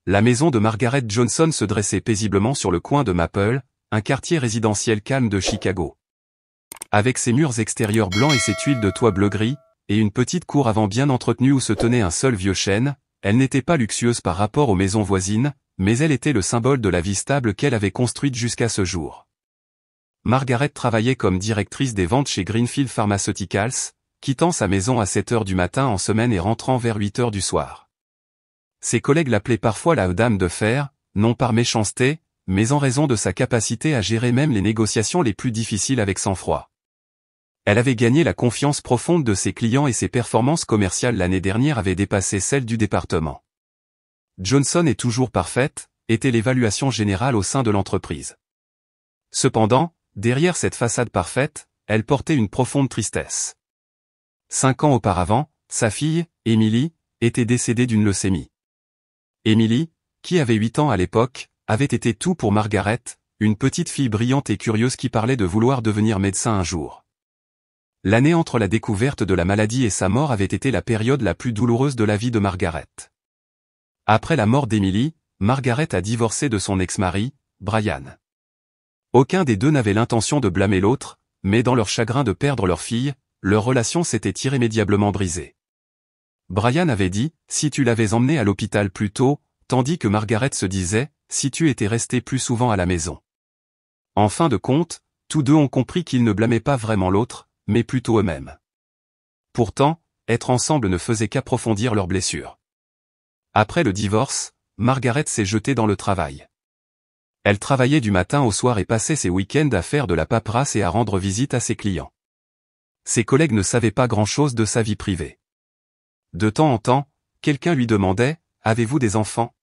la maison de Margaret Johnson se dressait paisiblement sur le coin de Maple, un quartier résidentiel calme de Chicago. Avec ses murs extérieurs blancs et ses tuiles de toit bleu-gris, et une petite cour avant bien entretenue où se tenait un seul vieux chêne, elle n'était pas luxueuse par rapport aux maisons voisines, mais elle était le symbole de la vie stable qu'elle avait construite jusqu'à ce jour. Margaret travaillait comme directrice des ventes chez Greenfield Pharmaceuticals, quittant sa maison à 7 heures du matin en semaine et rentrant vers 8 heures du soir. Ses collègues l'appelaient parfois la Dame de Fer, non par méchanceté, mais en raison de sa capacité à gérer même les négociations les plus difficiles avec sang-froid. Elle avait gagné la confiance profonde de ses clients et ses performances commerciales l'année dernière avaient dépassé celles du département. Johnson est toujours parfaite, était l'évaluation générale au sein de l'entreprise. Cependant, derrière cette façade parfaite, elle portait une profonde tristesse. 5 ans auparavant, sa fille, Emily, était décédée d'une leucémie. Emily, qui avait 8 ans à l'époque, avait été tout pour Margaret, une petite fille brillante et curieuse qui parlait de vouloir devenir médecin un jour. L'année entre la découverte de la maladie et sa mort avait été la période la plus douloureuse de la vie de Margaret. Après la mort d'Emily, Margaret a divorcé de son ex-mari, Brian. Aucun des deux n'avait l'intention de blâmer l'autre, mais dans leur chagrin de perdre leur fille, leur relation s'était irrémédiablement brisée. Brian avait dit, si tu l'avais emmenée à l'hôpital plus tôt, tandis que Margaret se disait, si tu étais resté plus souvent à la maison. En fin de compte, tous deux ont compris qu'ils ne blâmaient pas vraiment l'autre, mais plutôt eux-mêmes. Pourtant, être ensemble ne faisait qu'approfondir leurs blessures. Après le divorce, Margaret s'est jetée dans le travail. Elle travaillait du matin au soir et passait ses week-ends à faire de la paperasse et à rendre visite à ses clients. Ses collègues ne savaient pas grand-chose de sa vie privée. De temps en temps, quelqu'un lui demandait « Avez-vous des enfants ?»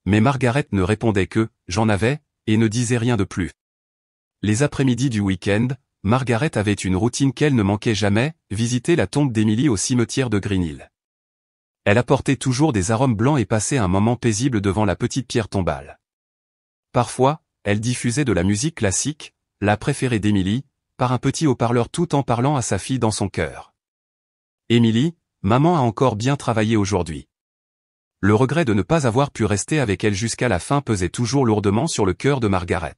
Mais Margaret ne répondait que « J'en avais » et ne disait rien de plus. Les après-midi du week-end, Margaret avait une routine qu'elle ne manquait jamais, visiter la tombe d'Emily au cimetière de Greenhill. Elle apportait toujours des arômes blancs et passait un moment paisible devant la petite pierre tombale. Parfois, elle diffusait de la musique classique, la préférée d'Emily, par un petit haut-parleur tout en parlant à sa fille dans son cœur. Emily, maman a encore bien travaillé aujourd'hui. Le regret de ne pas avoir pu rester avec elle jusqu'à la fin pesait toujours lourdement sur le cœur de Margaret.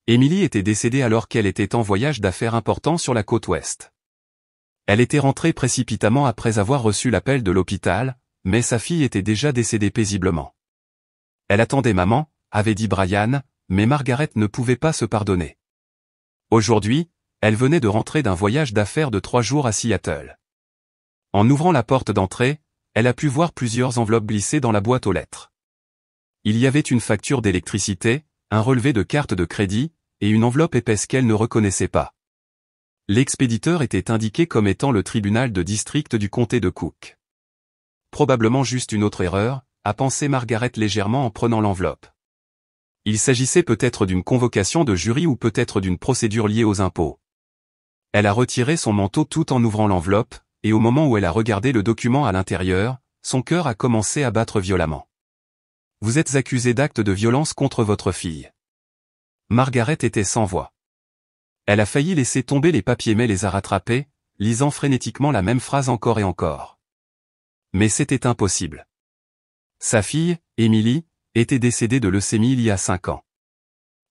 Emily était décédée alors qu'elle était en voyage d'affaires important sur la côte ouest. Elle était rentrée précipitamment après avoir reçu l'appel de l'hôpital, mais sa fille était déjà décédée paisiblement. Elle attendait maman, avait dit Brian, mais Margaret ne pouvait pas se pardonner. Aujourd'hui, elle venait de rentrer d'un voyage d'affaires de 3 jours à Seattle. En ouvrant la porte d'entrée, elle a pu voir plusieurs enveloppes glissées dans la boîte aux lettres. Il y avait une facture d'électricité, un relevé de carte de crédit, et une enveloppe épaisse qu'elle ne reconnaissait pas. L'expéditeur était indiqué comme étant le tribunal de district du comté de Cook. Probablement juste une autre erreur, a pensé Margaret légèrement en prenant l'enveloppe. Il s'agissait peut-être d'une convocation de jury ou peut-être d'une procédure liée aux impôts. Elle a retiré son manteau tout en ouvrant l'enveloppe, et au moment où elle a regardé le document à l'intérieur, son cœur a commencé à battre violemment. Vous êtes accusé d'acte de violence contre votre fille. Margaret était sans voix. Elle a failli laisser tomber les papiers mais les a rattrapés, lisant frénétiquement la même phrase encore et encore. Mais c'était impossible. Sa fille, Emily, était décédée de leucémie il y a 5 ans.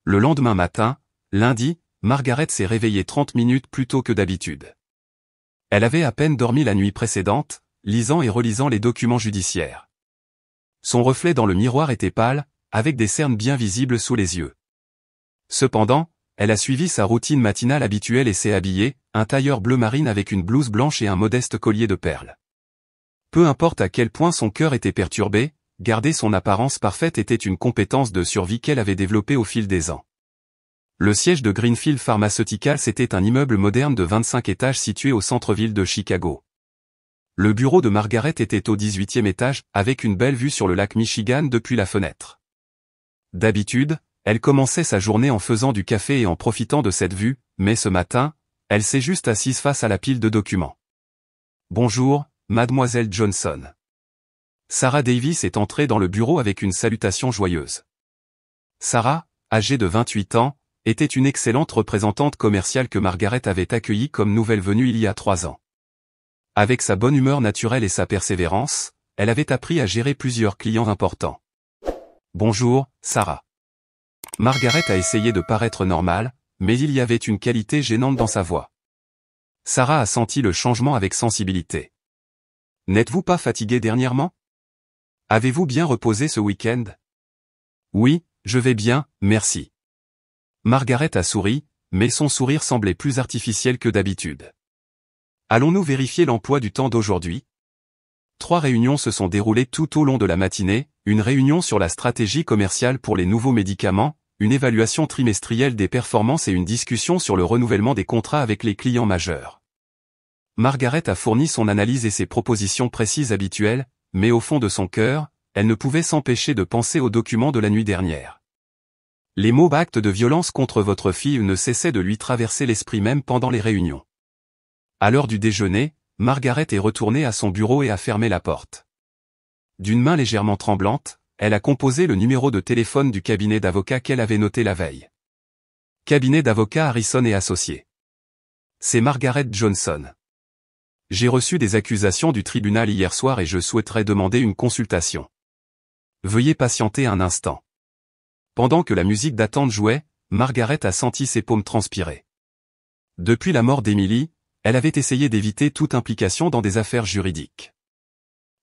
Le lendemain matin, lundi, Margaret s'est réveillée 30 minutes plus tôt que d'habitude. Elle avait à peine dormi la nuit précédente, lisant et relisant les documents judiciaires. Son reflet dans le miroir était pâle, avec des cernes bien visibles sous les yeux. Cependant, elle a suivi sa routine matinale habituelle et s'est habillée, un tailleur bleu marine avec une blouse blanche et un modeste collier de perles. Peu importe à quel point son cœur était perturbé, garder son apparence parfaite était une compétence de survie qu'elle avait développée au fil des ans. Le siège de Greenfield Pharmaceuticals était un immeuble moderne de 25 étages situé au centre-ville de Chicago. Le bureau de Margaret était au 18e étage, avec une belle vue sur le lac Michigan depuis la fenêtre. D'habitude, elle commençait sa journée en faisant du café et en profitant de cette vue, mais ce matin, elle s'est juste assise face à la pile de documents. « Bonjour, mademoiselle Johnson. » Sarah Davis est entrée dans le bureau avec une salutation joyeuse. Sarah, âgée de 28 ans, était une excellente représentante commerciale que Margaret avait accueillie comme nouvelle venue il y a 3 ans. Avec sa bonne humeur naturelle et sa persévérance, elle avait appris à gérer plusieurs clients importants. Bonjour, Sarah. Margaret a essayé de paraître normale, mais il y avait une qualité gênante dans sa voix. Sarah a senti le changement avec sensibilité. N'êtes-vous pas fatigué dernièrement? Avez-vous bien reposé ce week-end? Oui, je vais bien, merci. Margaret a souri, mais son sourire semblait plus artificiel que d'habitude. Allons-nous vérifier l'emploi du temps d'aujourd'hui? 3 réunions se sont déroulées tout au long de la matinée, une réunion sur la stratégie commerciale pour les nouveaux médicaments, une évaluation trimestrielle des performances et une discussion sur le renouvellement des contrats avec les clients majeurs. Margaret a fourni son analyse et ses propositions précises habituelles, mais au fond de son cœur, elle ne pouvait s'empêcher de penser aux documents de la nuit dernière. Les mots « acte de violence contre votre fille » ne cessaient de lui traverser l'esprit même pendant les réunions. À l'heure du déjeuner, Margaret est retournée à son bureau et a fermé la porte. D'une main légèrement tremblante, elle a composé le numéro de téléphone du cabinet d'avocats qu'elle avait noté la veille. Cabinet d'avocats Harrison et Associés. C'est Margaret Johnson. J'ai reçu des accusations du tribunal hier soir et je souhaiterais demander une consultation. Veuillez patienter un instant. Pendant que la musique d'attente jouait, Margaret a senti ses paumes transpirer. Depuis la mort d'Emily, elle avait essayé d'éviter toute implication dans des affaires juridiques.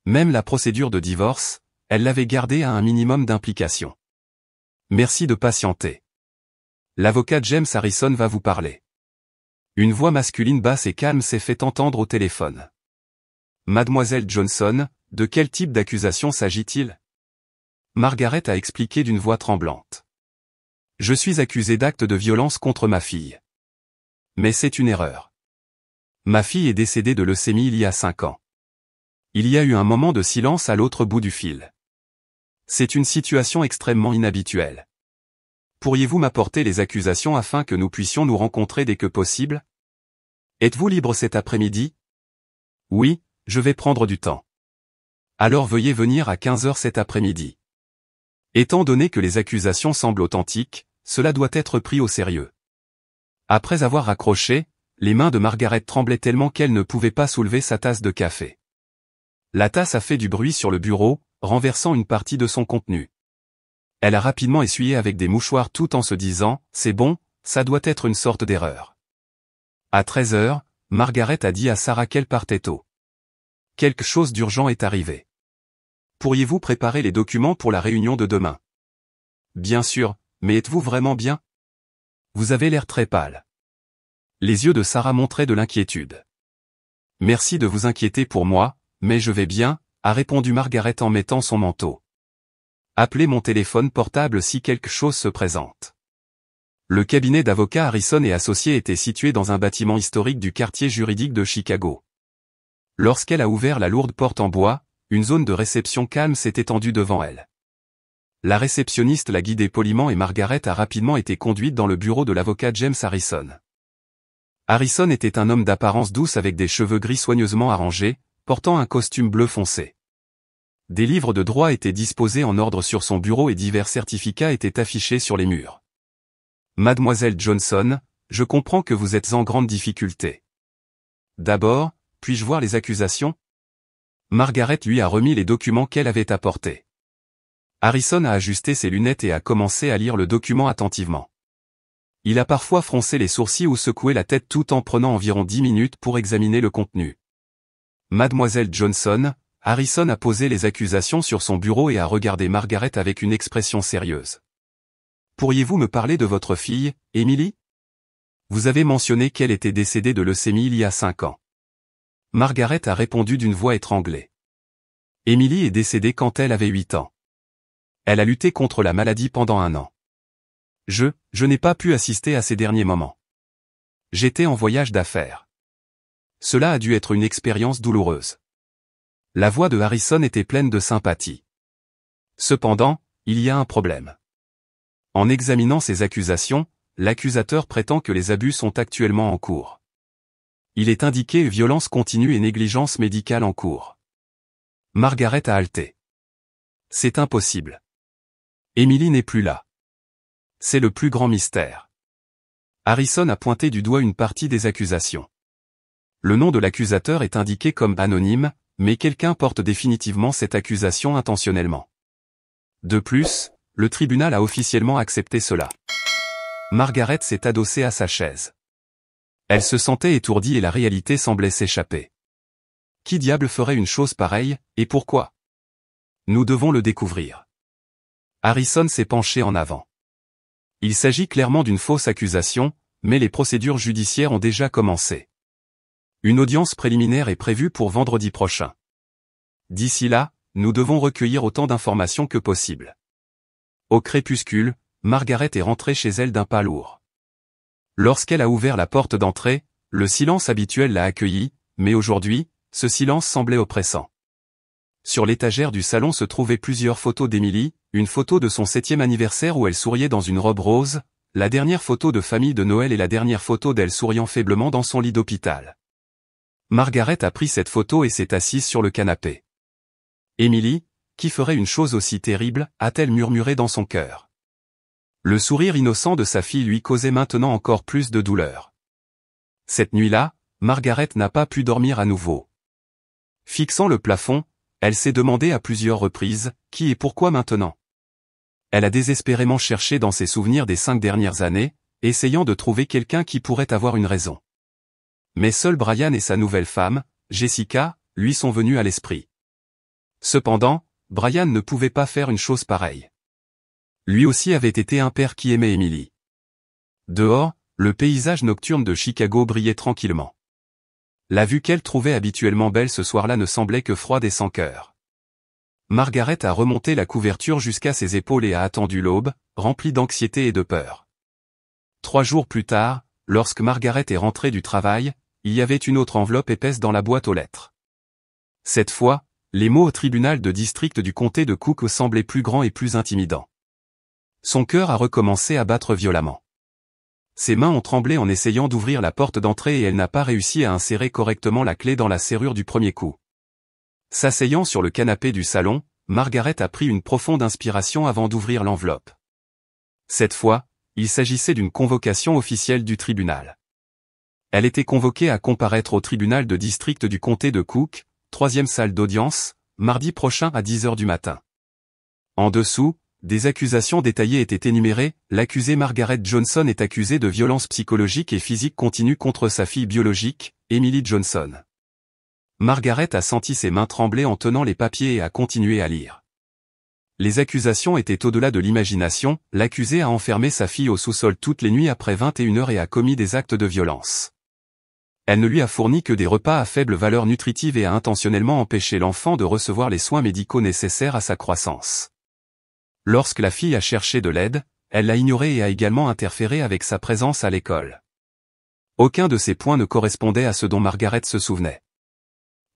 Même la procédure de divorce, elle l'avait gardée à un minimum d'implication. Merci de patienter. L'avocat James Harrison va vous parler. Une voix masculine basse et calme s'est fait entendre au téléphone. Mademoiselle Johnson, de quel type d'accusation s'agit-il? Margaret a expliqué d'une voix tremblante. Je suis accusée d'acte de violence contre ma fille. Mais c'est une erreur. Ma fille est décédée de leucémie il y a 5 ans. Il y a eu un moment de silence à l'autre bout du fil. C'est une situation extrêmement inhabituelle. Pourriez-vous m'apporter les accusations afin que nous puissions nous rencontrer dès que possible? Êtes-vous libre cet après-midi? Oui, je vais prendre du temps. Alors veuillez venir à 15 h cet après-midi. Étant donné que les accusations semblent authentiques, cela doit être pris au sérieux. Après avoir raccroché, les mains de Margaret tremblaient tellement qu'elle ne pouvait pas soulever sa tasse de café. La tasse a fait du bruit sur le bureau, renversant une partie de son contenu. Elle a rapidement essuyé avec des mouchoirs tout en se disant « C'est bon, ça doit être une sorte d'erreur ». À 13 h, Margaret a dit à Sarah qu'elle partait tôt. Quelque chose d'urgent est arrivé. Pourriez-vous préparer les documents pour la réunion de demain? Bien sûr, mais êtes-vous vraiment bien? Vous avez l'air très pâle. Les yeux de Sarah montraient de l'inquiétude. Merci de vous inquiéter pour moi, mais je vais bien, a répondu Margaret en mettant son manteau. Appelez mon téléphone portable si quelque chose se présente. Le cabinet d'avocats Harrison et Associés était situé dans un bâtiment historique du quartier juridique de Chicago. Lorsqu'elle a ouvert la lourde porte en bois, une zone de réception calme s'est étendue devant elle. La réceptionniste l'a guidée poliment et Margaret a rapidement été conduite dans le bureau de l'avocat James Harrison. Harrison était un homme d'apparence douce avec des cheveux gris soigneusement arrangés, portant un costume bleu foncé. Des livres de droit étaient disposés en ordre sur son bureau et divers certificats étaient affichés sur les murs. Mademoiselle Johnson, je comprends que vous êtes en grande difficulté. D'abord, puis-je voir les accusations? Margaret lui a remis les documents qu'elle avait apportés. Harrison a ajusté ses lunettes et a commencé à lire le document attentivement. Il a parfois froncé les sourcils ou secoué la tête tout en prenant environ 10 minutes pour examiner le contenu. Mademoiselle Johnson, Harrison a posé les accusations sur son bureau et a regardé Margaret avec une expression sérieuse. Pourriez-vous me parler de votre fille, Emily? Vous avez mentionné qu'elle était décédée de leucémie il y a 5 ans. Margaret a répondu d'une voix étranglée. Emily est décédée quand elle avait 8 ans. Elle a lutté contre la maladie pendant 1 an. Je n'ai pas pu assister à ces derniers moments. J'étais en voyage d'affaires. Cela a dû être une expérience douloureuse. La voix de Harrison était pleine de sympathie. Cependant, il y a un problème. En examinant ces accusations, l'accusateur prétend que les abus sont actuellement en cours. Il est indiqué violence continue et négligence médicale en cours. Margaret a haleté. C'est impossible. Emily n'est plus là. C'est le plus grand mystère. Harrison a pointé du doigt une partie des accusations. Le nom de l'accusateur est indiqué comme anonyme, mais quelqu'un porte définitivement cette accusation intentionnellement. De plus, le tribunal a officiellement accepté cela. Margaret s'est adossée à sa chaise. Elle se sentait étourdie et la réalité semblait s'échapper. Qui diable ferait une chose pareille, et pourquoi? Nous devons le découvrir. Harrison s'est penché en avant. Il s'agit clairement d'une fausse accusation, mais les procédures judiciaires ont déjà commencé. Une audience préliminaire est prévue pour vendredi prochain. D'ici là, nous devons recueillir autant d'informations que possible. Au crépuscule, Margaret est rentrée chez elle d'un pas lourd. Lorsqu'elle a ouvert la porte d'entrée, le silence habituel l'a accueillie, mais aujourd'hui, ce silence semblait oppressant. Sur l'étagère du salon se trouvaient plusieurs photos d'Emily, une photo de son 7e anniversaire où elle souriait dans une robe rose, la dernière photo de famille de Noël et la dernière photo d'elle souriant faiblement dans son lit d'hôpital. Margaret a pris cette photo et s'est assise sur le canapé. Emily, qui ferait une chose aussi terrible, a-t-elle murmuré dans son cœur. Le sourire innocent de sa fille lui causait maintenant encore plus de douleur. Cette nuit-là, Margaret n'a pas pu dormir à nouveau. Fixant le plafond, elle s'est demandé à plusieurs reprises, qui et pourquoi maintenant. Elle a désespérément cherché dans ses souvenirs des 5 dernières années, essayant de trouver quelqu'un qui pourrait avoir une raison. Mais seuls Brian et sa nouvelle femme, Jessica, lui sont venus à l'esprit. Cependant, Brian ne pouvait pas faire une chose pareille. Lui aussi avait été un père qui aimait Emily. Dehors, le paysage nocturne de Chicago brillait tranquillement. La vue qu'elle trouvait habituellement belle ce soir-là ne semblait que froide et sans cœur. Margaret a remonté la couverture jusqu'à ses épaules et a attendu l'aube, remplie d'anxiété et de peur. 3 jours plus tard, lorsque Margaret est rentrée du travail, il y avait une autre enveloppe épaisse dans la boîte aux lettres. Cette fois, les mots au tribunal de district du comté de Cook semblaient plus grands et plus intimidants. Son cœur a recommencé à battre violemment. Ses mains ont tremblé en essayant d'ouvrir la porte d'entrée et elle n'a pas réussi à insérer correctement la clé dans la serrure du premier coup. S'asseyant sur le canapé du salon, Margaret a pris une profonde inspiration avant d'ouvrir l'enveloppe. Cette fois, il s'agissait d'une convocation officielle du tribunal. Elle était convoquée à comparaître au tribunal de district du comté de Cook, 3e salle d'audience, mardi prochain à 10 h du matin. En dessous, des accusations détaillées étaient énumérées. L'accusée Margaret Johnson est accusée de violences psychologiques et physiques continues contre sa fille biologique, Emily Johnson. Margaret a senti ses mains trembler en tenant les papiers et a continué à lire. Les accusations étaient au-delà de l'imagination. L'accusée a enfermé sa fille au sous-sol toutes les nuits après 21 h et a commis des actes de violence. Elle ne lui a fourni que des repas à faible valeur nutritive et a intentionnellement empêché l'enfant de recevoir les soins médicaux nécessaires à sa croissance. Lorsque la fille a cherché de l'aide, elle l'a ignorée et a également interféré avec sa présence à l'école. Aucun de ces points ne correspondait à ce dont Margaret se souvenait.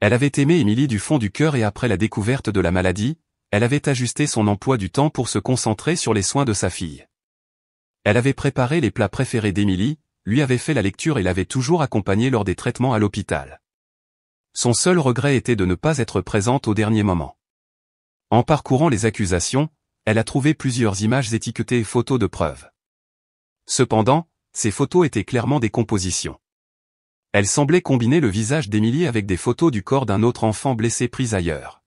Elle avait aimé Emily du fond du cœur et après la découverte de la maladie, elle avait ajusté son emploi du temps pour se concentrer sur les soins de sa fille. Elle avait préparé les plats préférés d'Emily, lui avait fait la lecture et l'avait toujours accompagnée lors des traitements à l'hôpital. Son seul regret était de ne pas être présente au dernier moment. En parcourant les accusations, elle a trouvé plusieurs images étiquetées et photos de preuves. Cependant, ces photos étaient clairement des compositions. Elles semblaient combiner le visage d'Emily avec des photos du corps d'un autre enfant blessé pris ailleurs.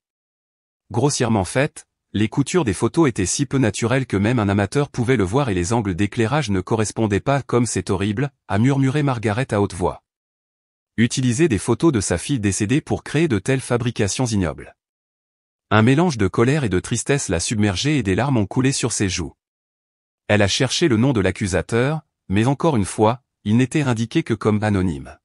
Grossièrement faites, les coutures des photos étaient si peu naturelles que même un amateur pouvait le voir et les angles d'éclairage ne correspondaient pas. Comme c'est horrible, a murmuré Margaret à haute voix. Utiliser des photos de sa fille décédée pour créer de telles fabrications ignobles. Un mélange de colère et de tristesse l'a submergée et des larmes ont coulé sur ses joues. Elle a cherché le nom de l'accusateur, mais encore une fois, il n'était indiqué que comme anonyme.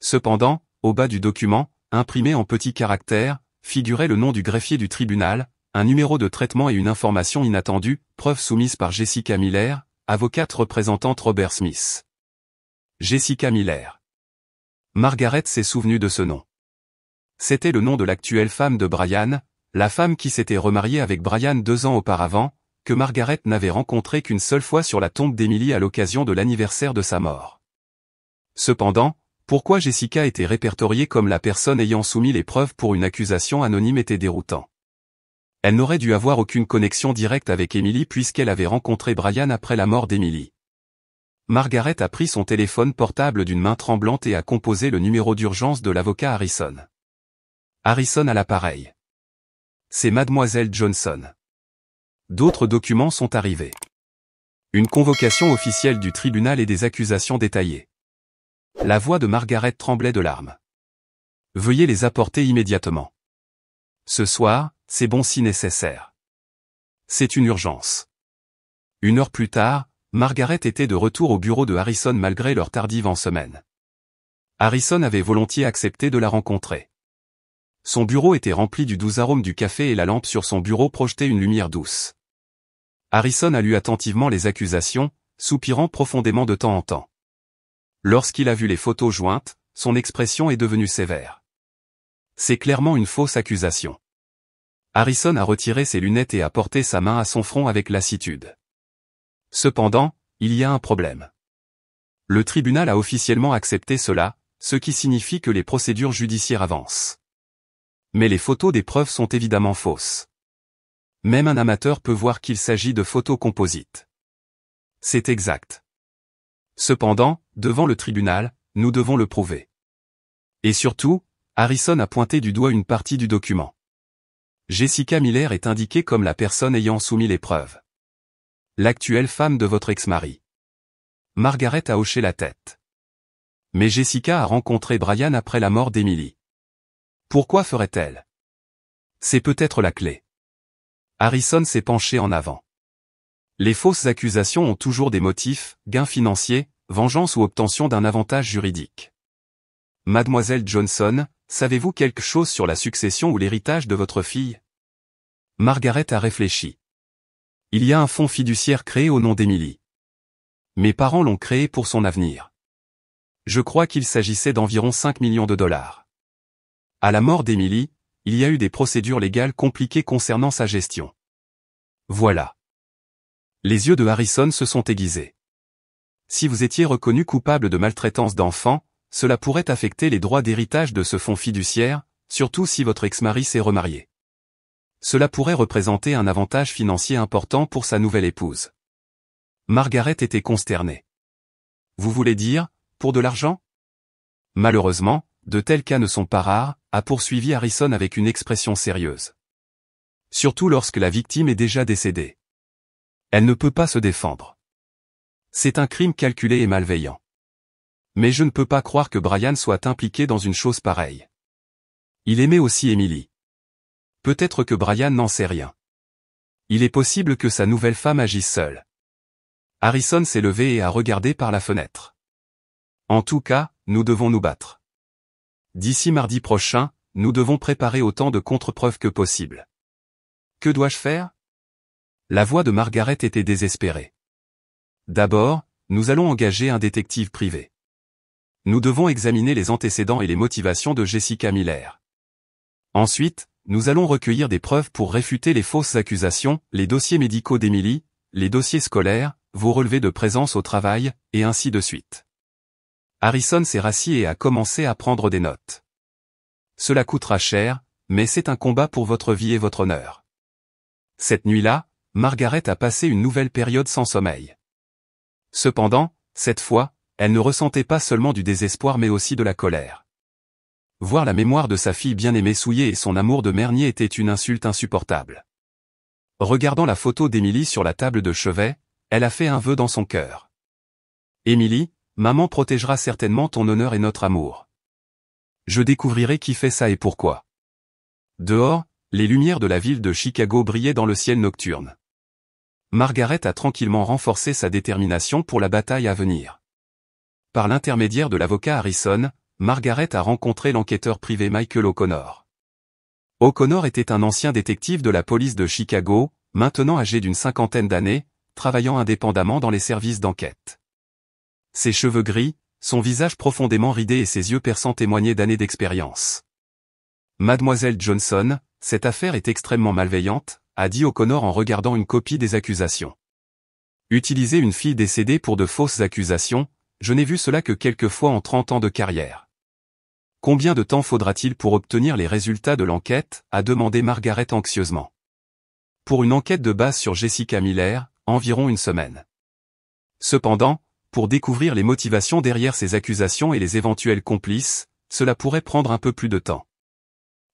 Cependant, au bas du document, imprimé en petits caractères, figurait le nom du greffier du tribunal, un numéro de traitement et une information inattendue, preuve soumise par Jessica Miller, avocate représentante Robert Smith. Jessica Miller. Margaret s'est souvenue de ce nom. C'était le nom de l'actuelle femme de Brian, la femme qui s'était remariée avec Brian 2 ans auparavant, que Margaret n'avait rencontrée qu'une seule fois sur la tombe d'Emily à l'occasion de l'anniversaire de sa mort. Cependant, pourquoi Jessica était répertoriée comme la personne ayant soumis les preuves pour une accusation anonyme était déroutant. Elle n'aurait dû avoir aucune connexion directe avec Emily puisqu'elle avait rencontré Brian après la mort d'Emily. Margaret a pris son téléphone portable d'une main tremblante et a composé le numéro d'urgence de l'avocat Harrison. Harrison à l'appareil. C'est Mademoiselle Johnson. D'autres documents sont arrivés. Une convocation officielle du tribunal et des accusations détaillées. La voix de Margaret tremblait de larmes. Veuillez les apporter immédiatement. Ce soir, c'est bon si nécessaire. C'est une urgence. 1 heure plus tard, Margaret était de retour au bureau de Harrison malgré leur tardive en semaine. Harrison avait volontiers accepté de la rencontrer. Son bureau était rempli du doux arôme du café et la lampe sur son bureau projetait une lumière douce. Harrison a lu attentivement les accusations, soupirant profondément de temps en temps. Lorsqu'il a vu les photos jointes, son expression est devenue sévère. C'est clairement une fausse accusation. Harrison a retiré ses lunettes et a porté sa main à son front avec lassitude. Cependant, il y a un problème. Le tribunal a officiellement accepté cela, ce qui signifie que les procédures judiciaires avancent. Mais les photos des preuves sont évidemment fausses. Même un amateur peut voir qu'il s'agit de photos composites. C'est exact. Cependant, devant le tribunal, nous devons le prouver. Et surtout, Harrison a pointé du doigt une partie du document. Jessica Miller est indiquée comme la personne ayant soumis les preuves. L'actuelle femme de votre ex-mari. Margaret a hoché la tête. Mais Jessica a rencontré Brian après la mort d'Emily. Pourquoi ferait-elle? C'est peut-être la clé. Harrison s'est penché en avant. Les fausses accusations ont toujours des motifs, gains financiers, vengeance ou obtention d'un avantage juridique. Mademoiselle Johnson, savez-vous quelque chose sur la succession ou l'héritage de votre fille? Margaret a réfléchi. Il y a un fonds fiduciaire créé au nom d'Emily. Mes parents l'ont créé pour son avenir. Je crois qu'il s'agissait d'environ 5 millions de dollars. À la mort d'Emily, il y a eu des procédures légales compliquées concernant sa gestion. Voilà. Les yeux de Harrison se sont aiguisés. Si vous étiez reconnu coupable de maltraitance d'enfants, cela pourrait affecter les droits d'héritage de ce fonds fiduciaire, surtout si votre ex-mari s'est remarié. Cela pourrait représenter un avantage financier important pour sa nouvelle épouse. Margaret était consternée. Vous voulez dire, pour de l'argent? Malheureusement, de tels cas ne sont pas rares, a poursuivi Harrison avec une expression sérieuse. Surtout lorsque la victime est déjà décédée. Elle ne peut pas se défendre. C'est un crime calculé et malveillant. Mais je ne peux pas croire que Brian soit impliqué dans une chose pareille. Il aimait aussi Emily. Peut-être que Brian n'en sait rien. Il est possible que sa nouvelle femme agisse seule. Harrison s'est levé et a regardé par la fenêtre. En tout cas, nous devons nous battre. D'ici mardi prochain, nous devons préparer autant de contre-preuves que possible. Que dois-je faire? La voix de Margaret était désespérée. D'abord, nous allons engager un détective privé. Nous devons examiner les antécédents et les motivations de Jessica Miller. Ensuite, nous allons recueillir des preuves pour réfuter les fausses accusations, les dossiers médicaux d'Emily, les dossiers scolaires, vos relevés de présence au travail, et ainsi de suite. Harrison s'est rassis et a commencé à prendre des notes. Cela coûtera cher, mais c'est un combat pour votre vie et votre honneur. Cette nuit-là, Margaret a passé une nouvelle période sans sommeil. Cependant, cette fois, elle ne ressentait pas seulement du désespoir mais aussi de la colère. Voir la mémoire de sa fille bien-aimée souillée et son amour de mère était une insulte insupportable. Regardant la photo d'Emily sur la table de chevet, elle a fait un vœu dans son cœur. Emily, maman protégera certainement ton honneur et notre amour. Je découvrirai qui fait ça et pourquoi. Dehors, les lumières de la ville de Chicago brillaient dans le ciel nocturne. Margaret a tranquillement renforcé sa détermination pour la bataille à venir. Par l'intermédiaire de l'avocat Harrison, Margaret a rencontré l'enquêteur privé Michael O'Connor. O'Connor était un ancien détective de la police de Chicago, maintenant âgé d'une 50aine d'années, travaillant indépendamment dans les services d'enquête. Ses cheveux gris, son visage profondément ridé et ses yeux perçants témoignaient d'années d'expérience. Mademoiselle Johnson, cette affaire est extrêmement malveillante, a dit O'Connor en regardant une copie des accusations. Utiliser une fille décédée pour de fausses accusations, je n'ai vu cela que quelques fois en 30 ans de carrière. Combien de temps faudra-t-il pour obtenir les résultats de l'enquête, a demandé Margaret anxieusement. Pour une enquête de base sur Jessica Miller, environ 1 semaine. Cependant, pour découvrir les motivations derrière ces accusations et les éventuels complices, cela pourrait prendre un peu plus de temps.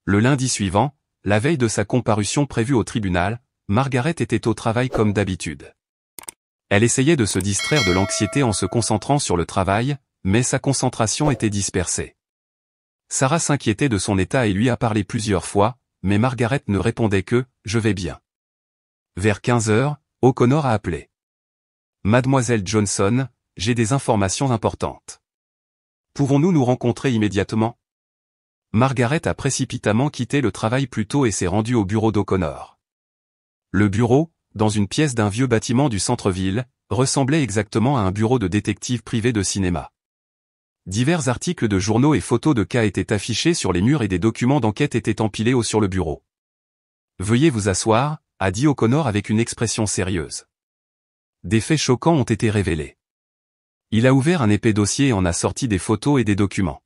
Le lundi suivant, la veille de sa comparution prévue au tribunal, Margaret était au travail comme d'habitude. Elle essayait de se distraire de l'anxiété en se concentrant sur le travail, mais sa concentration était dispersée. Sarah s'inquiétait de son état et lui a parlé plusieurs fois, mais Margaret ne répondait que « Je vais bien ». Vers 15 heures, O'Connor a appelé. « Mademoiselle Johnson, j'ai des informations importantes. Pouvons-nous nous rencontrer immédiatement ?» Margaret a précipitamment quitté le travail plus tôt et s'est rendue au bureau d'O'Connor. Le bureau, dans une pièce d'un vieux bâtiment du centre-ville, ressemblait exactement à un bureau de détective privé de cinéma. Divers articles de journaux et photos de cas étaient affichés sur les murs et des documents d'enquête étaient empilés sur le bureau. « Veuillez vous asseoir », a dit O'Connor avec une expression sérieuse. Des faits choquants ont été révélés. Il a ouvert un épais dossier et en a sorti des photos et des documents.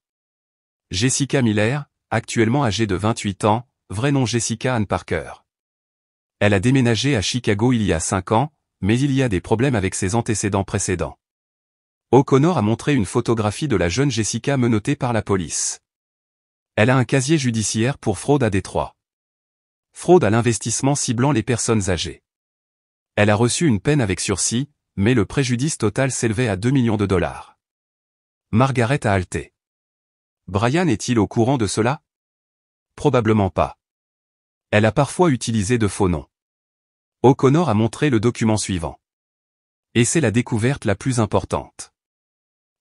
Jessica Miller, actuellement âgée de 28 ans, vrai nom Jessica Ann Parker. Elle a déménagé à Chicago il y a 5 ans, mais il y a des problèmes avec ses antécédents précédents. O'Connor a montré une photographie de la jeune Jessica menottée par la police. Elle a un casier judiciaire pour fraude à Détroit. Fraude à l'investissement ciblant les personnes âgées. Elle a reçu une peine avec sursis, mais le préjudice total s'élevait à 2 millions de dollars. Margaret a halté. Brian est-il au courant de cela? Probablement pas. Elle a parfois utilisé de faux noms. O'Connor a montré le document suivant. Et c'est la découverte la plus importante.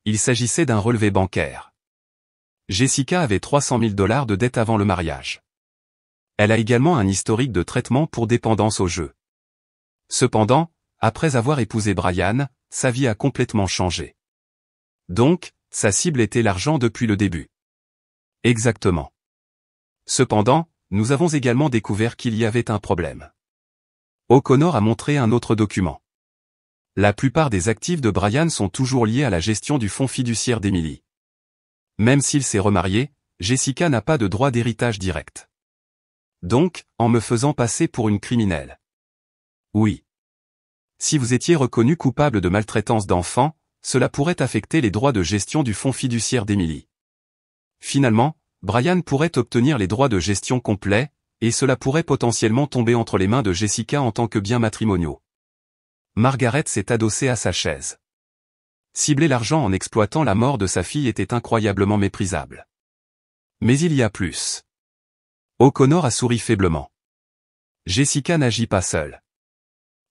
Il s'agissait d'un relevé bancaire. Jessica avait 300 000 dollars de dette avant le mariage. Elle a également un historique de traitement pour dépendance au jeu. Cependant, après avoir épousé Brian, sa vie a complètement changé. Donc, sa cible était l'argent depuis le début. Exactement. Cependant, nous avons également découvert qu'il y avait un problème. O'Connor a montré un autre document. La plupart des actifs de Brian sont toujours liés à la gestion du fonds fiduciaire d'Emily. Même s'il s'est remarié, Jessica n'a pas de droit d'héritage direct. Donc, en me faisant passer pour une criminelle. Oui. Si vous étiez reconnu coupable de maltraitance d'enfants, cela pourrait affecter les droits de gestion du fonds fiduciaire d'Emily. Finalement, Brian pourrait obtenir les droits de gestion complets, et cela pourrait potentiellement tomber entre les mains de Jessica en tant que biens matrimoniaux. Margaret s'est adossée à sa chaise. Cibler l'argent en exploitant la mort de sa fille était incroyablement méprisable. Mais il y a plus. O'Connor a souri faiblement. Jessica n'agit pas seule.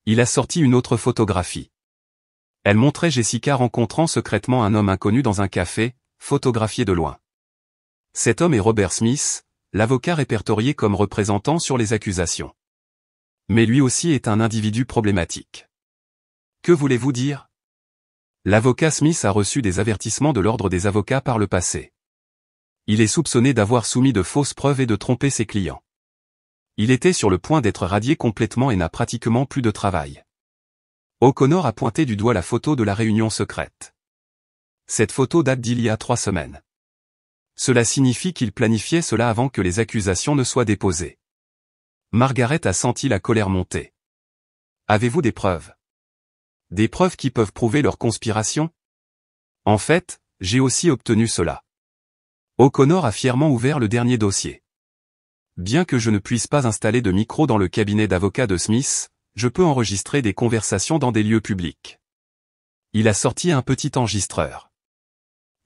Il a sorti une autre photographie. Elle montrait Jessica rencontrant secrètement un homme inconnu dans un café, photographié de loin. Cet homme est Robert Smith, l'avocat répertorié comme représentant sur les accusations. Mais lui aussi est un individu problématique. Que voulez-vous dire? L'avocat Smith a reçu des avertissements de l'ordre des avocats par le passé. Il est soupçonné d'avoir soumis de fausses preuves et de tromper ses clients. Il était sur le point d'être radié complètement et n'a pratiquement plus de travail. O'Connor a pointé du doigt la photo de la réunion secrète. Cette photo date d'il y a 3 semaines. Cela signifie qu'il planifiait cela avant que les accusations ne soient déposées. Margaret a senti la colère monter. Avez-vous des preuves? Des preuves qui peuvent prouver leur conspiration? En fait, j'ai aussi obtenu cela. O'Connor a fièrement ouvert le dernier dossier. Bien que je ne puisse pas installer de micro dans le cabinet d'avocat de Smith, je peux enregistrer des conversations dans des lieux publics. Il a sorti un petit enregistreur.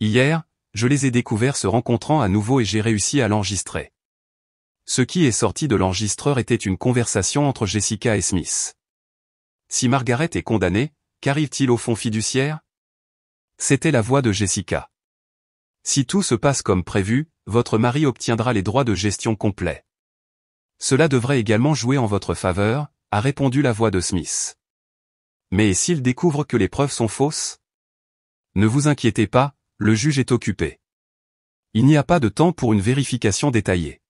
Hier, je les ai découverts se rencontrant à nouveau et j'ai réussi à l'enregistrer. Ce qui est sorti de l'enregistreur était une conversation entre Jessica et Smith. Si Margaret est condamnée, qu'arrive-t-il au fonds fiduciaire? C'était la voix de Jessica. Si tout se passe comme prévu, votre mari obtiendra les droits de gestion complets. Cela devrait également jouer en votre faveur, a répondu la voix de Smith. Mais s'il découvre que les preuves sont fausses? Ne vous inquiétez pas, le juge est occupé. Il n'y a pas de temps pour une vérification détaillée.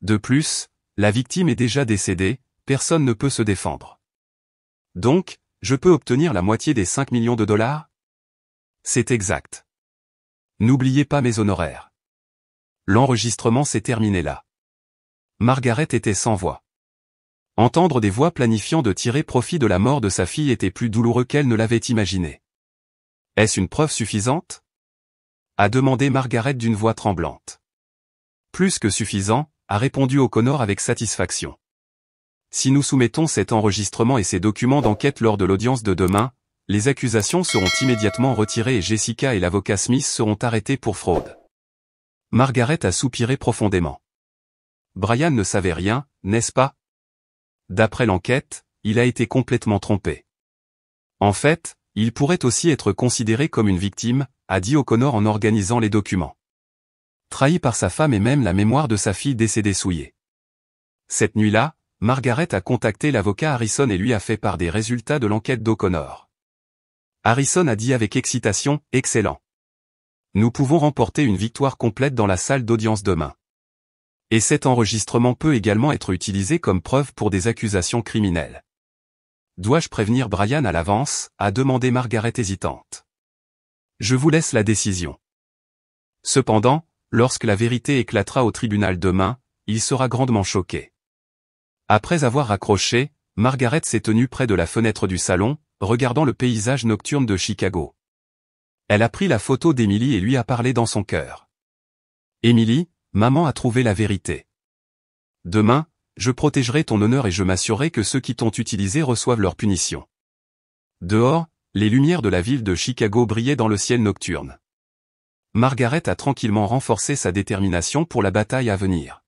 De plus, la victime est déjà décédée, personne ne peut se défendre. Donc, je peux obtenir la moitié des 5 millions de dollars? C'est exact. N'oubliez pas mes honoraires. L'enregistrement s'est terminé là. Margaret était sans voix. Entendre des voix planifiant de tirer profit de la mort de sa fille était plus douloureux qu'elle ne l'avait imaginé. Est-ce une preuve suffisante? A demandé Margaret d'une voix tremblante. Plus que suffisant, a répondu O'Connor avec satisfaction. Si nous soumettons cet enregistrement et ces documents d'enquête lors de l'audience de demain, les accusations seront immédiatement retirées et Jessica et l'avocat Smith seront arrêtés pour fraude. Margaret a soupiré profondément. Brian ne savait rien, n'est-ce pas? D'après l'enquête, il a été complètement trompé. En fait, il pourrait aussi être considéré comme une victime, a dit O'Connor en organisant les documents. Trahi par sa femme et même la mémoire de sa fille décédée souillée. Cette nuit-là, Margaret a contacté l'avocat Harrison et lui a fait part des résultats de l'enquête d'O'Connor. Harrison a dit avec excitation, « Excellent. Nous pouvons remporter une victoire complète dans la salle d'audience demain. Et cet enregistrement peut également être utilisé comme preuve pour des accusations criminelles. Dois-je prévenir Brian à l'avance, a demandé Margaret hésitante. Je vous laisse la décision. Cependant, lorsque la vérité éclatera au tribunal demain, il sera grandement choqué. Après avoir raccroché, Margaret s'est tenue près de la fenêtre du salon, regardant le paysage nocturne de Chicago. Elle a pris la photo d'Emily et lui a parlé dans son cœur. Emily, maman a trouvé la vérité. Demain, je protégerai ton honneur et je m'assurerai que ceux qui t'ont utilisé reçoivent leur punition. Dehors, les lumières de la ville de Chicago brillaient dans le ciel nocturne. Margaret a tranquillement renforcé sa détermination pour la bataille à venir.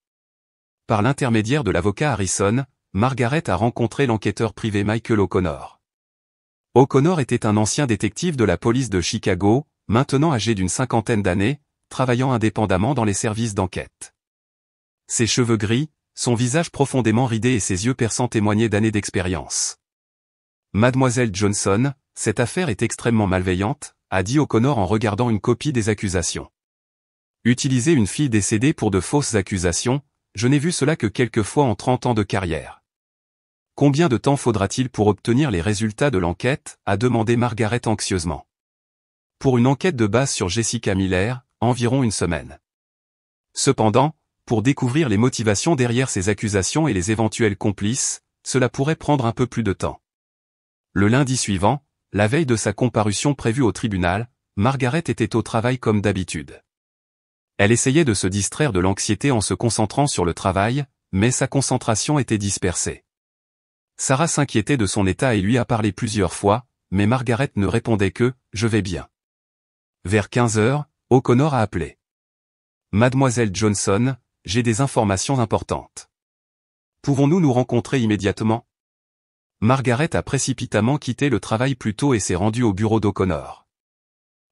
Par l'intermédiaire de l'avocat Harrison, Margaret a rencontré l'enquêteur privé Michael O'Connor. O'Connor était un ancien détective de la police de Chicago, maintenant âgé d'une cinquantaine d'années, travaillant indépendamment dans les services d'enquête. Ses cheveux gris, son visage profondément ridé et ses yeux perçants témoignaient d'années d'expérience. Mademoiselle Johnson, cette affaire est extrêmement malveillante, a dit O'Connor en regardant une copie des accusations. Utiliser une fille décédée pour de fausses accusations, je n'ai vu cela que quelques fois en 30 ans de carrière. Combien de temps faudra-t-il pour obtenir les résultats de l'enquête, a demandé Margaret anxieusement. Pour une enquête de base sur Jessica Miller, environ une semaine. Cependant, pour découvrir les motivations derrière ces accusations et les éventuels complices, cela pourrait prendre un peu plus de temps. Le lundi suivant, la veille de sa comparution prévue au tribunal, Margaret était au travail comme d'habitude. Elle essayait de se distraire de l'anxiété en se concentrant sur le travail, mais sa concentration était dispersée. Sarah s'inquiétait de son état et lui a parlé plusieurs fois, mais Margaret ne répondait que « Je vais bien ». Vers 15 heures, O'Connor a appelé. « Mademoiselle Johnson, j'ai des informations importantes. Pouvons-nous nous rencontrer immédiatement ?» Margaret a précipitamment quitté le travail plus tôt et s'est rendue au bureau d'O'Connor.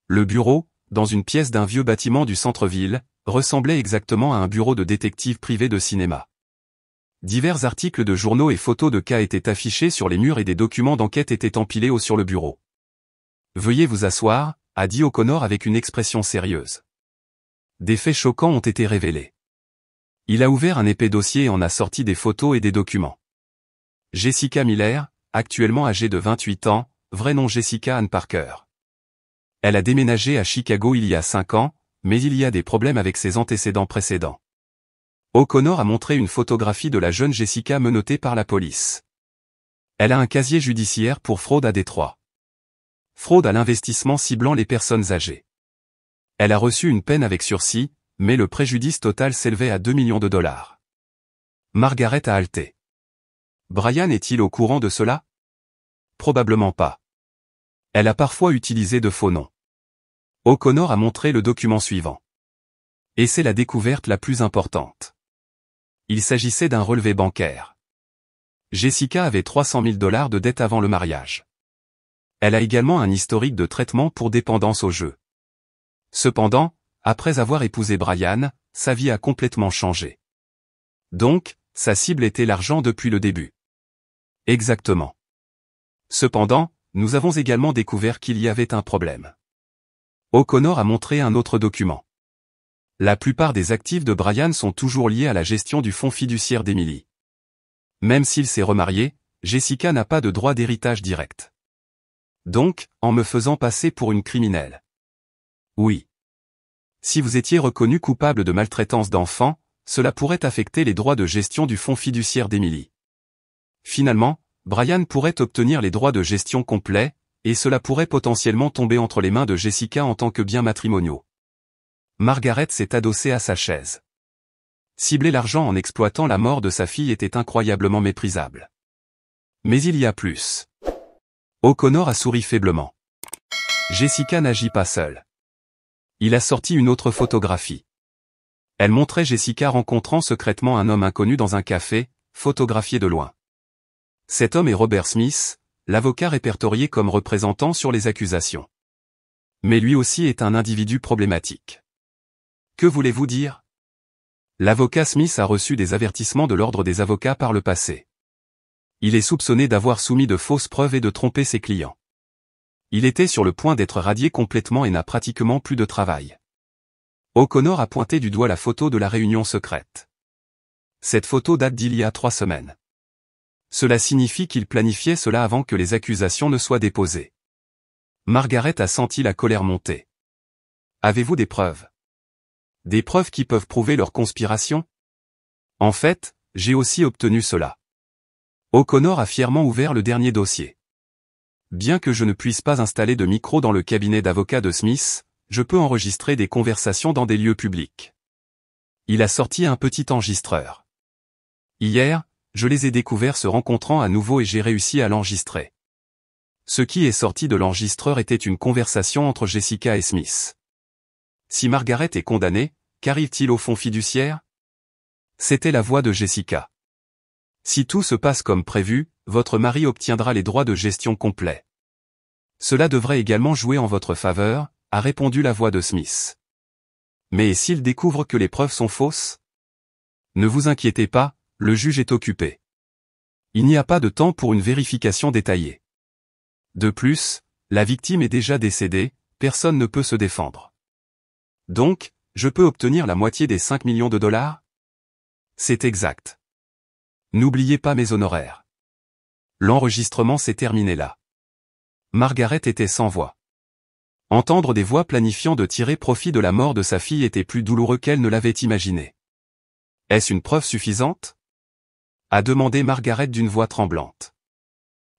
Le bureau, dans une pièce d'un vieux bâtiment du centre-ville, ressemblait exactement à un bureau de détective privé de cinéma. Divers articles de journaux et photos de cas étaient affichés sur les murs et des documents d'enquête étaient empilés haut sur le bureau. « Veuillez vous asseoir », a dit O'Connor avec une expression sérieuse. Des faits choquants ont été révélés. Il a ouvert un épais dossier et en a sorti des photos et des documents. Jessica Miller, actuellement âgée de 28 ans, vrai nom Jessica Ann Parker. Elle a déménagé à Chicago il y a 5 ans, mais il y a des problèmes avec ses antécédents précédents. O'Connor a montré une photographie de la jeune Jessica menottée par la police. Elle a un casier judiciaire pour fraude à Détroit. Fraude à l'investissement ciblant les personnes âgées. Elle a reçu une peine avec sursis, mais le préjudice total s'élevait à 2 millions de dollars. Margaret a haleté. Brian est-il au courant de cela? Probablement pas. Elle a parfois utilisé de faux noms. O'Connor a montré le document suivant. Et c'est la découverte la plus importante. Il s'agissait d'un relevé bancaire. Jessica avait 300 000 dollars de dette avant le mariage. Elle a également un historique de traitement pour dépendance au jeu. Cependant, après avoir épousé Brian, sa vie a complètement changé. Donc, sa cible était l'argent depuis le début. Exactement. Cependant, nous avons également découvert qu'il y avait un problème. O'Connor a montré un autre document. La plupart des actifs de Brian sont toujours liés à la gestion du fonds fiduciaire d'Emily. Même s'il s'est remarié, Jessica n'a pas de droit d'héritage direct. Donc, en me faisant passer pour une criminelle. Oui. Si vous étiez reconnu coupable de maltraitance d'enfants, cela pourrait affecter les droits de gestion du fonds fiduciaire d'Emily. Finalement, Brian pourrait obtenir les droits de gestion complets, et cela pourrait potentiellement tomber entre les mains de Jessica en tant que biens matrimoniaux. Margaret s'est adossée à sa chaise. Cibler l'argent en exploitant la mort de sa fille était incroyablement méprisable. Mais il y a plus. O'Connor a souri faiblement. Jessica n'agit pas seule. Il a sorti une autre photographie. Elle montrait Jessica rencontrant secrètement un homme inconnu dans un café, photographié de loin. Cet homme est Robert Smith, l'avocat répertorié comme représentant sur les accusations. Mais lui aussi est un individu problématique. Que voulez-vous dire? L'avocat Smith a reçu des avertissements de l'ordre des avocats par le passé. Il est soupçonné d'avoir soumis de fausses preuves et de tromper ses clients. Il était sur le point d'être radié complètement et n'a pratiquement plus de travail. O'Connor a pointé du doigt la photo de la réunion secrète. Cette photo date d'il y a 3 semaines. Cela signifie qu'il planifiait cela avant que les accusations ne soient déposées. Margaret a senti la colère monter. Avez-vous des preuves? Des preuves qui peuvent prouver leur conspiration? En fait, j'ai aussi obtenu cela. O'Connor a fièrement ouvert le dernier dossier. Bien que je ne puisse pas installer de micro dans le cabinet d'avocat de Smith, je peux enregistrer des conversations dans des lieux publics. Il a sorti un petit enregistreur. Hier, je les ai découverts se rencontrant à nouveau et j'ai réussi à l'enregistrer. Ce qui est sorti de l'enregistreur était une conversation entre Jessica et Smith. Si Margaret est condamnée, qu'arrive-t-il au fonds fiduciaire? C'était la voix de Jessica. Si tout se passe comme prévu, votre mari obtiendra les droits de gestion complets. Cela devrait également jouer en votre faveur, a répondu la voix de Smith. Mais s'il découvre que les preuves sont fausses? Ne vous inquiétez pas, le juge est occupé. Il n'y a pas de temps pour une vérification détaillée. De plus, la victime est déjà décédée, personne ne peut se défendre. Donc, je peux obtenir la moitié des 5 millions de dollars? C'est exact. N'oubliez pas mes honoraires. L'enregistrement s'est terminé là. Margaret était sans voix. Entendre des voix planifiant de tirer profit de la mort de sa fille était plus douloureux qu'elle ne l'avait imaginé. Est-ce une preuve suffisante? A demandé Margaret d'une voix tremblante.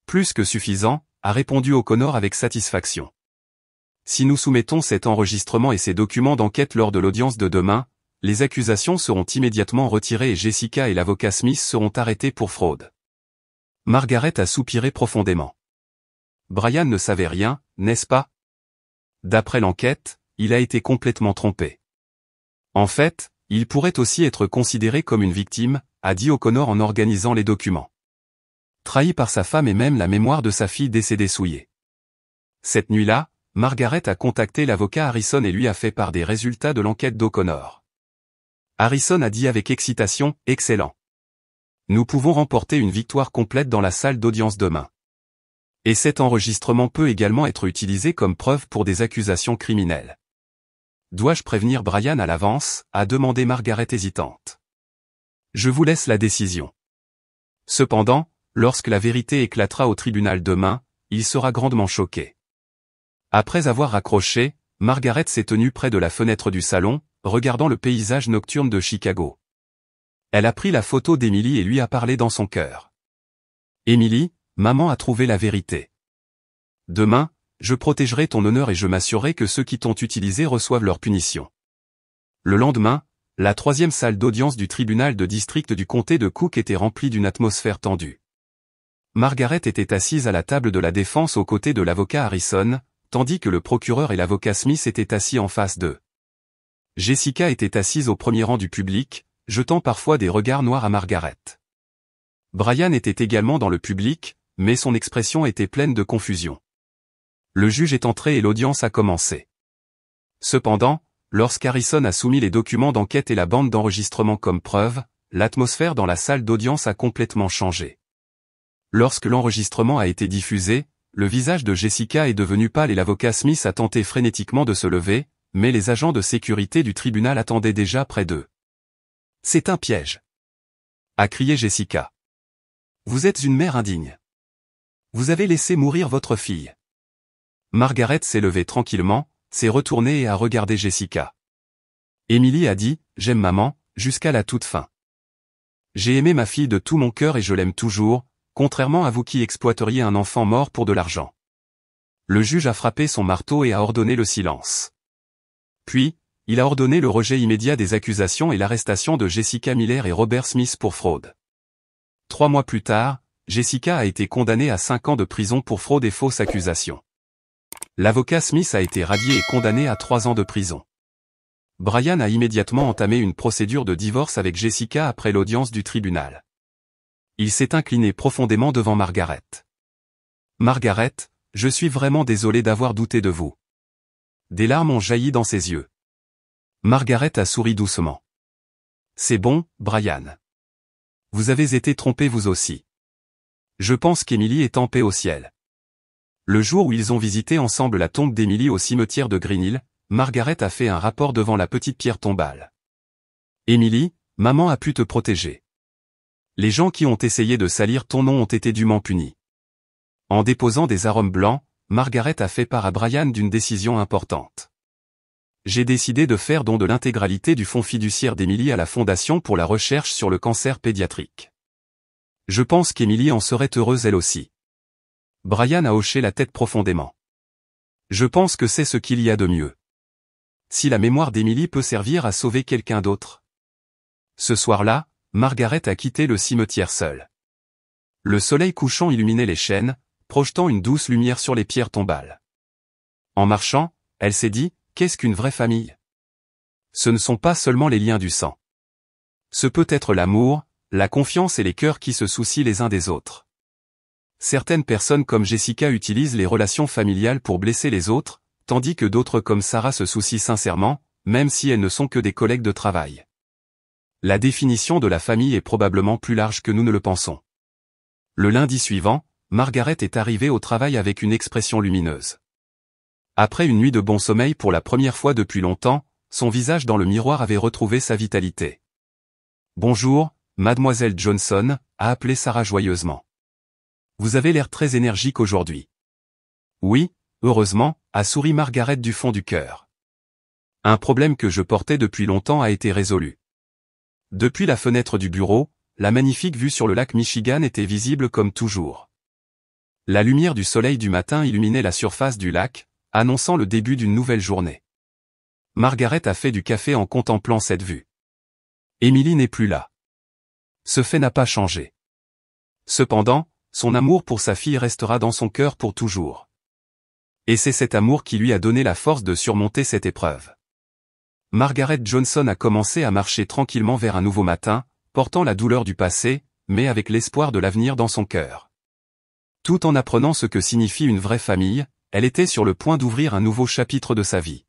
Plus que suffisant, a répondu O'Connor avec satisfaction. Si nous soumettons cet enregistrement et ces documents d'enquête lors de l'audience de demain, les accusations seront immédiatement retirées et Jessica et l'avocat Smith seront arrêtés pour fraude. Margaret a soupiré profondément. Brian ne savait rien, n'est-ce pas? D'après l'enquête, il a été complètement trompé. En fait, il pourrait aussi être considéré comme une victime, a dit O'Connor en organisant les documents. Trahi par sa femme et même la mémoire de sa fille décédée souillée. Cette nuit-là, Margaret a contacté l'avocat Harrison et lui a fait part des résultats de l'enquête d'O'Connor. Harrison a dit avec excitation, « Excellent. Nous pouvons remporter une victoire complète dans la salle d'audience demain. Et cet enregistrement peut également être utilisé comme preuve pour des accusations criminelles. » Dois-je prévenir Brian à l'avance, a demandé Margaret hésitante. Je vous laisse la décision. Cependant, lorsque la vérité éclatera au tribunal demain, il sera grandement choqué. Après avoir raccroché, Margaret s'est tenue près de la fenêtre du salon, regardant le paysage nocturne de Chicago. Elle a pris la photo d'Emily et lui a parlé dans son cœur. Emily, maman a trouvé la vérité. Demain, je protégerai ton honneur et je m'assurerai que ceux qui t'ont utilisé reçoivent leur punition. Le lendemain, la 3e salle d'audience du tribunal de district du comté de Cook était remplie d'une atmosphère tendue. Margaret était assise à la table de la défense aux côtés de l'avocat Harrison, tandis que le procureur et l'avocat Smith étaient assis en face d'eux. Jessica était assise au premier rang du public, jetant parfois des regards noirs à Margaret. Brian était également dans le public, mais son expression était pleine de confusion. Le juge est entré et l'audience a commencé. Cependant, lorsqu'Harrison a soumis les documents d'enquête et la bande d'enregistrement comme preuve, l'atmosphère dans la salle d'audience a complètement changé. Lorsque l'enregistrement a été diffusé, le visage de Jessica est devenu pâle et l'avocat Smith a tenté frénétiquement de se lever, mais les agents de sécurité du tribunal attendaient déjà près d'eux. « C'est un piège !» a crié Jessica. « Vous êtes une mère indigne. Vous avez laissé mourir votre fille. » Margaret s'est levée tranquillement, s'est retournée et a regardé Jessica. Emily a dit « J'aime maman » jusqu'à la toute fin. « J'ai aimé ma fille de tout mon cœur et je l'aime toujours, contrairement à vous qui exploiteriez un enfant mort pour de l'argent. » Le juge a frappé son marteau et a ordonné le silence. Puis, il a ordonné le rejet immédiat des accusations et l'arrestation de Jessica Miller et Robert Smith pour fraude. 3 mois plus tard, Jessica a été condamnée à 5 ans de prison pour fraude et fausses accusations. L'avocat Smith a été radié et condamné à 3 ans de prison. Brian a immédiatement entamé une procédure de divorce avec Jessica après l'audience du tribunal. Il s'est incliné profondément devant Margaret. « Margaret, je suis vraiment désolé d'avoir douté de vous. » Des larmes ont jailli dans ses yeux. Margaret a souri doucement. « C'est bon, Brian. Vous avez été trompé vous aussi. Je pense qu'Emily est en paix au ciel. » Le jour où ils ont visité ensemble la tombe d'Emily au cimetière de Green Hill, Margaret a fait un rapport devant la petite pierre tombale. « Emily, maman a pu te protéger. Les gens qui ont essayé de salir ton nom ont été dûment punis. » En déposant des arômes blancs, Margaret a fait part à Brian d'une décision importante. « J'ai décidé de faire don de l'intégralité du fonds fiduciaire d'Emily à la Fondation pour la recherche sur le cancer pédiatrique. Je pense qu'Emily en serait heureuse elle aussi. » Brian a hoché la tête profondément. « Je pense que c'est ce qu'il y a de mieux. Si la mémoire d'Emily peut servir à sauver quelqu'un d'autre. » Ce soir-là, Margaret a quitté le cimetière seule. Le soleil couchant illuminait les chênes, projetant une douce lumière sur les pierres tombales. En marchant, elle s'est dit, qu'est-ce qu'une vraie famille? Ce ne sont pas seulement les liens du sang. Ce peut être l'amour, la confiance et les cœurs qui se soucient les uns des autres. Certaines personnes comme Jessica utilisent les relations familiales pour blesser les autres, tandis que d'autres comme Sarah se soucient sincèrement, même si elles ne sont que des collègues de travail. La définition de la famille est probablement plus large que nous ne le pensons. Le lundi suivant, Margaret est arrivée au travail avec une expression lumineuse. Après une nuit de bon sommeil pour la première fois depuis longtemps, son visage dans le miroir avait retrouvé sa vitalité. « Bonjour, mademoiselle Johnson », a appelé Sarah joyeusement. « Vous avez l'air très énergique aujourd'hui. »« Oui, heureusement », a souri Margaret du fond du cœur. « Un problème que je portais depuis longtemps a été résolu. » Depuis la fenêtre du bureau, la magnifique vue sur le lac Michigan était visible comme toujours. La lumière du soleil du matin illuminait la surface du lac, annonçant le début d'une nouvelle journée. Margaret a fait du café en contemplant cette vue. Emily n'est plus là. Ce fait n'a pas changé. Cependant, son amour pour sa fille restera dans son cœur pour toujours. Et c'est cet amour qui lui a donné la force de surmonter cette épreuve. Margaret Johnson a commencé à marcher tranquillement vers un nouveau matin, portant la douleur du passé, mais avec l'espoir de l'avenir dans son cœur. Tout en apprenant ce que signifie une vraie famille, elle était sur le point d'ouvrir un nouveau chapitre de sa vie.